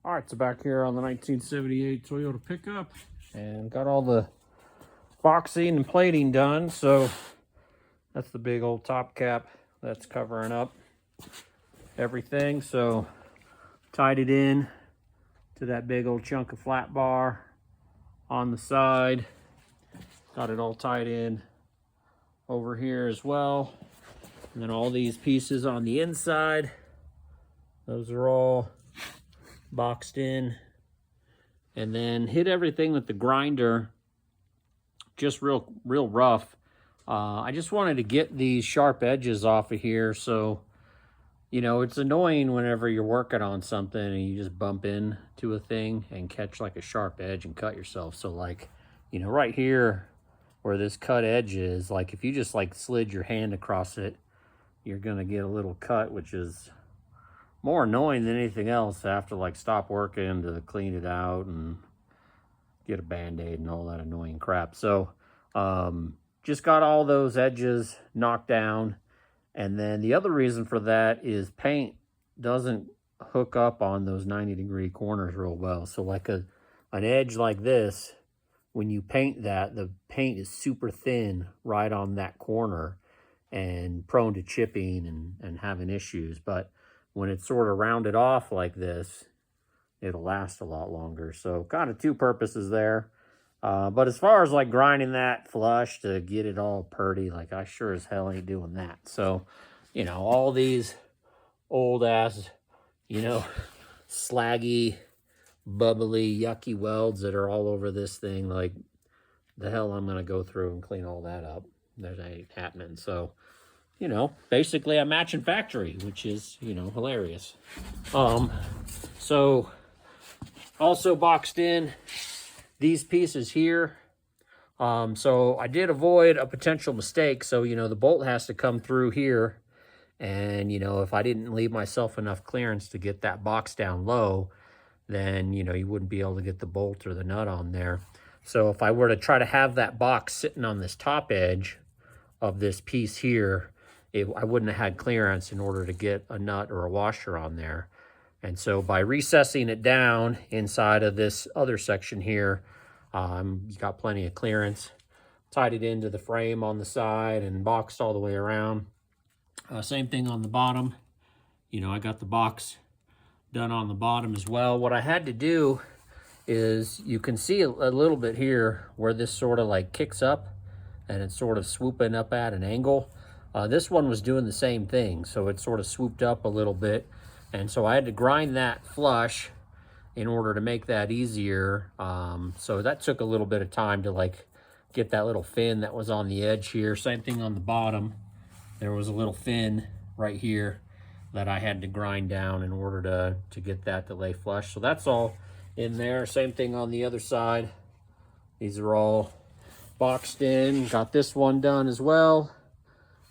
All right, so back here on the 1978 Toyota pickup, and got all the boxing and plating done. So that's the big old top cap that's covering up everything. So tied it in to that big old chunk of flat bar on the side. Got it all tied in over here as well. And then all these pieces on the inside, those are all boxed in. And then hit everything with the grinder just real rough. I just wanted to get these sharp edges off of here. So, you know, it's annoying whenever you're working on something and you just bump into a thing and catch like a sharp edge and cut yourself. So like, you know, right here where this cut edge is, like if you just like slid your hand across it, you're gonna get a little cut, which is more annoying than anything else. I have to like stop working to clean it out and get a band-aid and all that annoying crap. So just got all those edges knocked down. And then the other reason for that is paint doesn't hook up on those 90-degree corners real well. So like an edge like this, when you paint that, the paint is super thin right on that corner and prone to chipping and having issues. But when it's sort of rounded off like this, it'll last a lot longer. So kind of two purposes there. But as far as like grinding that flush to get it all purty, like I sure as hell ain't doing that. So, you know, all these old ass, you know, slaggy, bubbly, yucky welds that are all over this thing, like the hell I'm going to go through and clean all that up. That ain't happening. So, you know, basically a matching factory, which is, you know, hilarious. So also boxed in these pieces here. So I did avoid a potential mistake. So, you know, the bolt has to come through here. And, you know, if I didn't leave myself enough clearance to get that box down low, then, you know, you wouldn't be able to get the bolt or the nut on there. So if I were to try to have that box sitting on this top edge of this piece here, I wouldn't have had clearance in order to get a nut or a washer on there. And so by recessing it down inside of this other section here, you got plenty of clearance. Tied it into the frame on the side and boxed all the way around. Same thing on the bottom. You know, I got the box done on the bottom as well. What I had to do is, you can see a little bit here where this sort of like kicks up and it's sort of swooping up at an angle. This one was doing the same thing, so it sort of swooped up a little bit. And so I had to grind that flush in order to make that easier. So that took a little bit of time to like get that little fin that was on the edge here. Same thing on the bottom. There was a little fin right here that I had to grind down in order to get that to lay flush. So that's all in there. Same thing on the other side. These are all boxed in. Got this one done as well.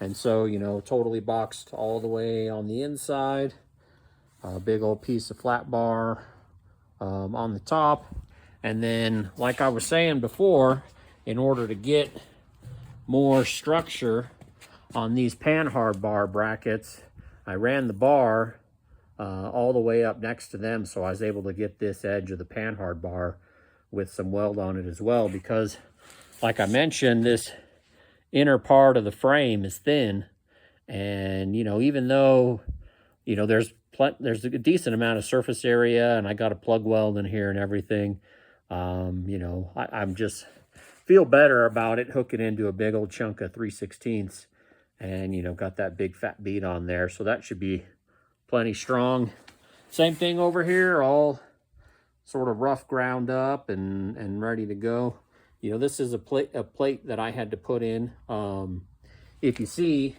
And so, you know, totally boxed all the way on the inside. A big old piece of flat bar on the top. And then, like I was saying before, in order to get more structure on these panhard bar brackets, I ran the bar all the way up next to them, so I was able to get this edge of the panhard bar with some weld on it as well, because like I mentioned, this inner part of the frame is thin. And, you know, even though, you know, there's a decent amount of surface area and I got a plug weld in here and everything, you know, I'm just feel better about it hooking into a big old chunk of 3/16 and, you know, got that big fat bead on there. So that should be plenty strong. Same thing over here, all sort of rough ground up and ready to go. You know, this is a plate that I had to put in. If you see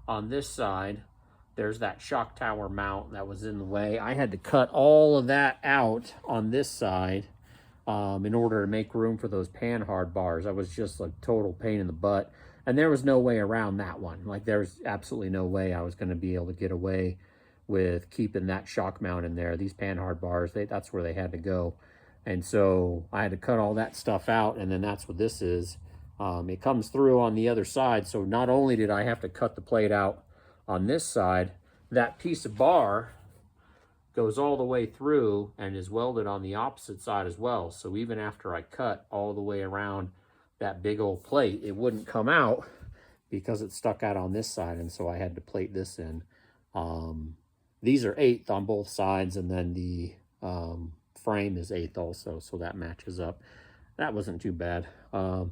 on this side, there's that shock tower mount that was in the way. I had to cut all of that out on this side in order to make room for those panhard bars. That was just a total pain in the butt. And there was no way around that one. Like, there's absolutely no way I was going to be able to get away with keeping that shock mount in there. These panhard bars, that's where they had to go. And so I had to cut all that stuff out, and then that's what this is. It comes through on the other side. So not only did I have to cut the plate out on this side, that piece of bar goes all the way through and is welded on the opposite side as well. So even after I cut all the way around that big old plate, it wouldn't come out because it's stuck out on this side, and so I had to plate this in. These are 1/8 on both sides, and then the frame is 1/8 also, so that matches up. That wasn't too bad. But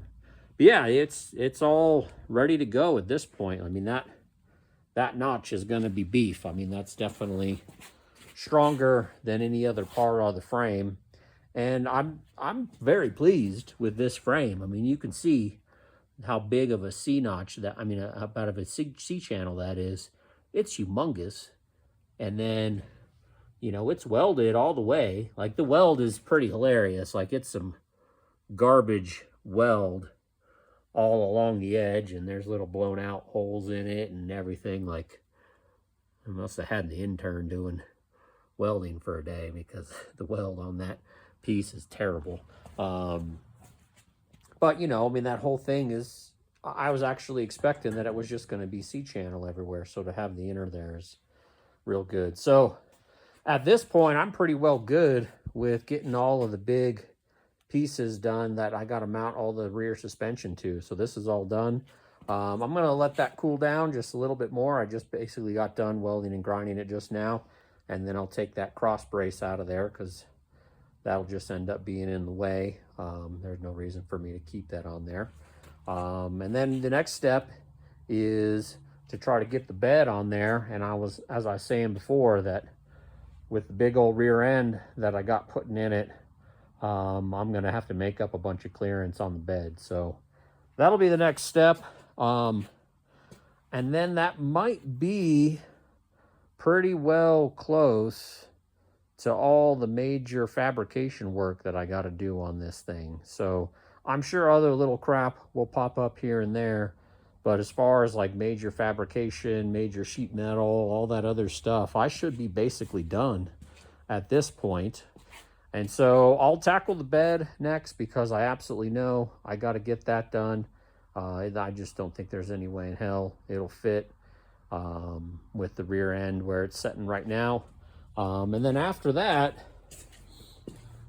yeah, it's all ready to go at this point. I mean, that notch is going to be beef. I mean, that's definitely stronger than any other part of the frame, and I'm very pleased with this frame. I mean, you can see how big of a C notch that, I mean, about of a C channel that is. It's humongous. And then, you know, it's welded all the way. Like, the weld is pretty hilarious. Like, it's some garbage weld all along the edge, and there's little blown out holes in it and everything. Like, I must have had the intern doing welding for a day, because the weld on that piece is terrible. But, you know, I mean, that whole thing is, I was actually expecting that it was just going to be C-channel everywhere. So to have the inner there is real good. So at this point, I'm pretty well good with getting all of the big pieces done that I got to mount all the rear suspension to. So this is all done. I'm going to let that cool down just a little bit more. I just basically got done welding and grinding it just now. And then I'll take that cross brace out of there, because that'll just end up being in the way. There's no reason for me to keep that on there. And then the next step is to try to get the bed on there. And as I was saying before, that with the big old rear end that I got putting in it, I'm going to have to make up a bunch of clearance on the bed. So that'll be the next step. And then that might be pretty well close to all the major fabrication work that I got to do on this thing. So I'm sure other little crap will pop up here and there, but as far as like major fabrication, major sheet metal, all that other stuff, I should be basically done at this point. And so I'll tackle the bed next, because I absolutely know I got to get that done. I just don't think there's any way in hell it'll fit with the rear end where it's sitting right now. And then after that,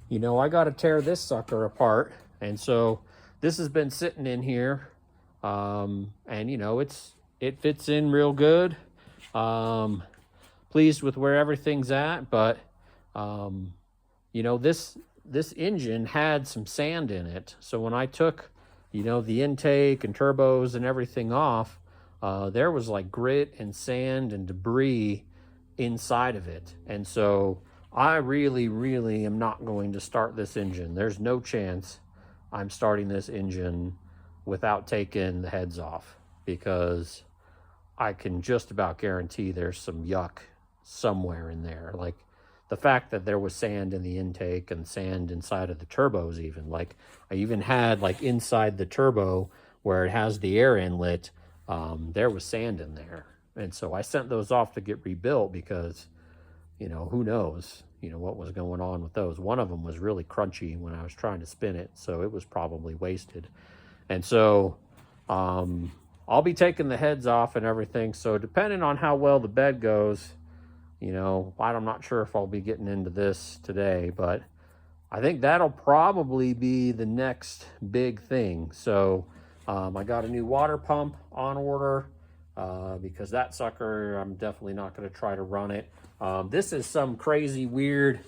you know, I got to tear this sucker apart. And so this has been sitting in here. And, you know, it fits in real good. Pleased with where everything's at. But, you know, this engine had some sand in it. So when I took, you know, the intake and turbos and everything off, there was like grit and sand and debris inside of it. And so I really, really am not going to start this engine. There's no chance I'm starting this engine without taking the heads off, because I can just about guarantee there's some yuck somewhere in there. Like the fact that there was sand in the intake and sand inside of the turbos, even like I even had like inside the turbo where it has the air inlet, there was sand in there. And so I sent those off to get rebuilt, because, you know, who knows, you know, what was going on with those. One of them was really crunchy when I was trying to spin it, so it was probably wasted. And so I'll be taking the heads off and everything. So depending on how well the bed goes, you know, I'm not sure if I'll be getting into this today, but I think that'll probably be the next big thing. So I got a new water pump on order. Because that sucker, I'm definitely not going to try to run it. This is some crazy weird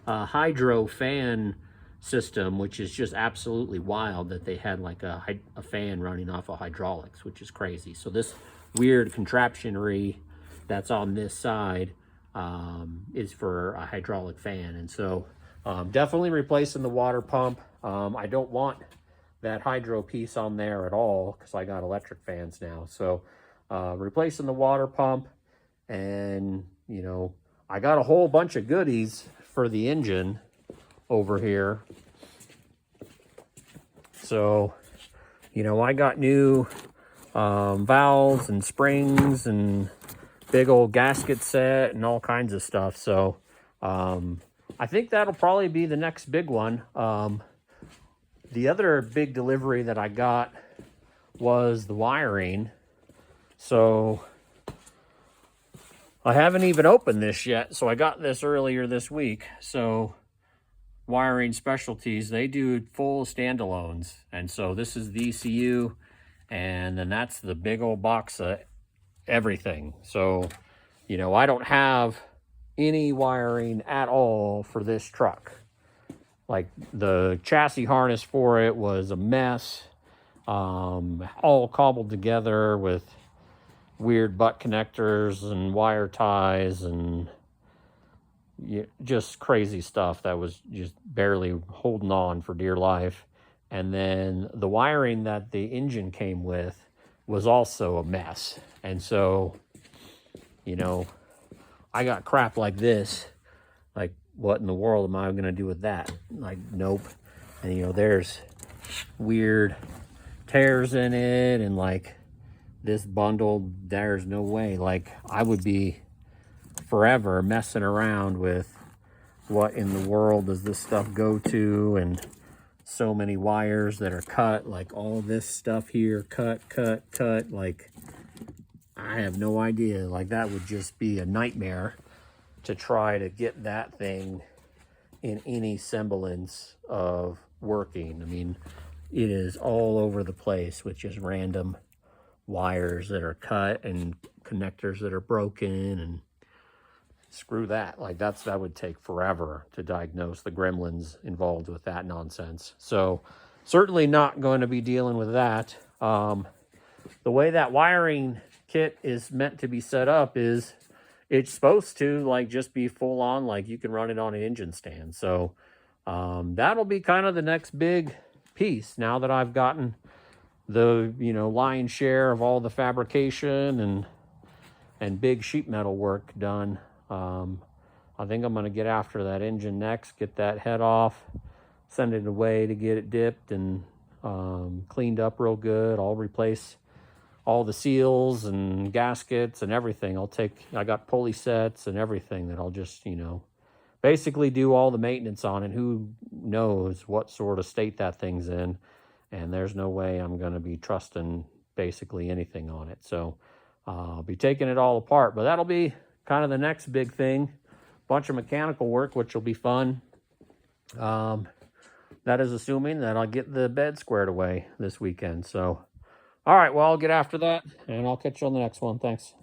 hydro fan system, which is just absolutely wild that they had like a fan running off of hydraulics, which is crazy. So this weird contraptionary that's on this side is for a hydraulic fan. And so definitely replacing the water pump. I don't want that hydro piece on there at all, because I got electric fans now. So replacing the water pump, and, you know, I got a whole bunch of goodies for the engine over here. So, you know, I got new valves and springs and big old gasket set and all kinds of stuff. So I think that'll probably be the next big one. The other big delivery that I got was the wiring. So I haven't even opened this yet, so I got this earlier this week. So Wiring Specialties, they do full standalones. And so this is the ECU, and then that's the big old box of everything. So, you know, I don't have any wiring at all for this truck. Like the chassis harness for it was a mess, all cobbled together with weird butt connectors and wire ties and just crazy stuff that was just barely holding on for dear life. And then the wiring that the engine came with was also a mess. And so, you know, I got crap like this. Like, what in the world am I going to do with that? Like, nope. And, you know, there's weird tears in it, and like this bundle, there's no way. Like, I would be forever messing around with what in the world does this stuff go to, and so many wires that are cut, like all this stuff here, cut. Like, I have no idea. Like, that would just be a nightmare to try to get that thing in any semblance of working. I mean, it is all over the place with just random wires that are cut and connectors that are broken, and screw that. Like, that would take forever to diagnose the gremlins involved with that nonsense. So certainly not going to be dealing with that. The way that wiring kit is meant to be set up is it's supposed to like just be full on, like you can run it on an engine stand. So that'll be kind of the next big piece now that I've gotten the, you know, lion's share of all the fabrication and big sheet metal work done. I think I'm going to get after that engine next, get that head off, send it away to get it dipped and cleaned up real good. I'll replace all the seals and gaskets and everything. I got pulley sets and everything that I'll just, you know, basically do all the maintenance on it. Who knows what sort of state that thing's in. And there's no way I'm going to be trusting basically anything on it. So I'll be taking it all apart, but that'll be kind of the next big thing. Bunch of mechanical work, which will be fun. That is assuming that I'll get the bed squared away this weekend. So, all right, well, I'll get after that, and I'll catch you on the next one. Thanks.